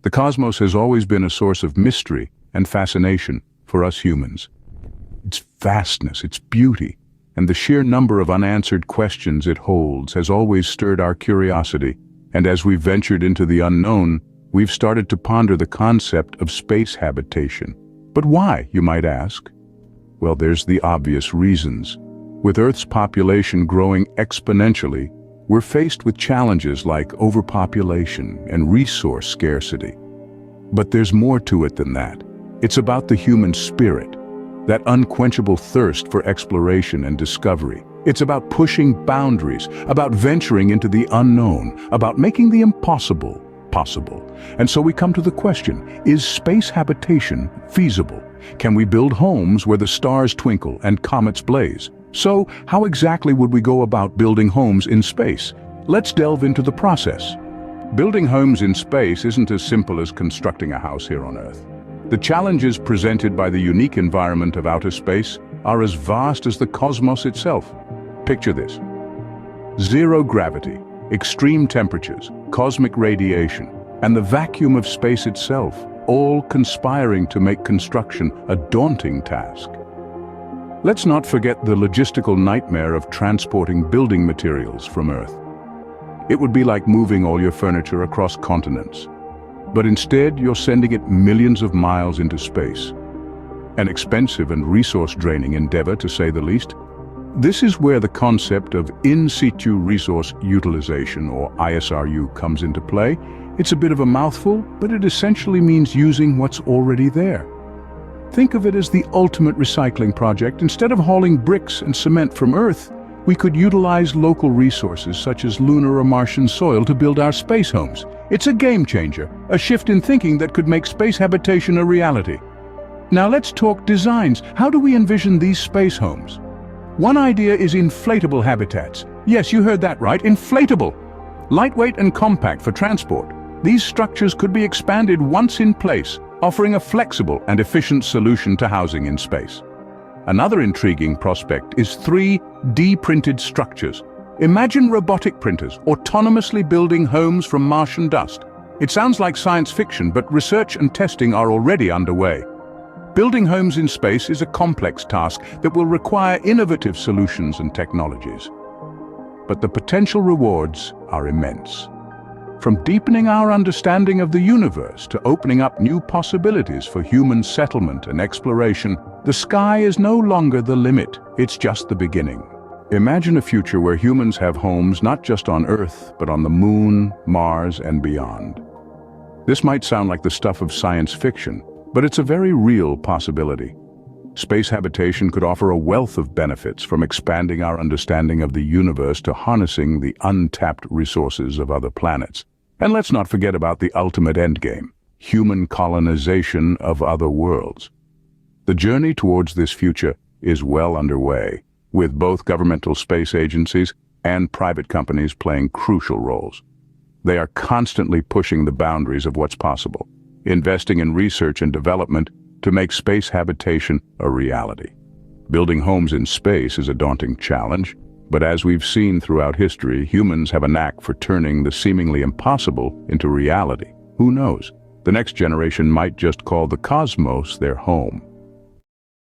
The cosmos has always been a source of mystery and fascination for us humans. Its vastness, its beauty, and the sheer number of unanswered questions it holds has always stirred our curiosity, and as we've ventured into the unknown, we've started to ponder the concept of space habitation. But why, you might ask? Well, there's the obvious reasons. With Earth's population growing exponentially, we're faced with challenges like overpopulation and resource scarcity. But there's more to it than that. It's about the human spirit, that unquenchable thirst for exploration and discovery. It's about pushing boundaries, about venturing into the unknown, about making the impossible possible. And so we come to the question, is space habitation feasible? Can we build homes where the stars twinkle and comets blaze? So, how exactly would we go about building homes in space? Let's delve into the process. Building homes in space isn't as simple as constructing a house here on Earth. The challenges presented by the unique environment of outer space are as vast as the cosmos itself. Picture this. Zero gravity, extreme temperatures, cosmic radiation, and the vacuum of space itself, all conspiring to make construction a daunting task. Let's not forget the logistical nightmare of transporting building materials from Earth. It would be like moving all your furniture across continents. But instead, you're sending it millions of miles into space. An expensive and resource-draining endeavor, to say the least. This is where the concept of in situ resource utilization, or ISRU, comes into play. It's a bit of a mouthful, but it essentially means using what's already there. Think of it as the ultimate recycling project. Instead of hauling bricks and cement from Earth, we could utilize local resources such as lunar or Martian soil to build our space homes. It's a game changer, a shift in thinking that could make space habitation a reality. Now let's talk designs. How do we envision these space homes? One idea is inflatable habitats. Yes, you heard that right, inflatable. Lightweight and compact for transport. These structures could be expanded once in place, offering a flexible and efficient solution to housing in space. Another intriguing prospect is 3D printed structures. Imagine robotic printers autonomously building homes from Martian dust. It sounds like science fiction, but research and testing are already underway. Building homes in space is a complex task that will require innovative solutions and technologies. But the potential rewards are immense. From deepening our understanding of the universe to opening up new possibilities for human settlement and exploration, the sky is no longer the limit, it's just the beginning. Imagine a future where humans have homes not just on Earth, but on the Moon, Mars, and beyond. This might sound like the stuff of science fiction, but it's a very real possibility. Space habitation could offer a wealth of benefits, from expanding our understanding of the universe to harnessing the untapped resources of other planets. And let's not forget about the ultimate endgame, human colonization of other worlds. The journey towards this future is well underway, with both governmental space agencies and private companies playing crucial roles. They are constantly pushing the boundaries of what's possible, investing in research and development to make space habitation a reality. Building homes in space is a daunting challenge, but as we've seen throughout history, humans have a knack for turning the seemingly impossible into reality. Who knows? The next generation might just call the cosmos their home.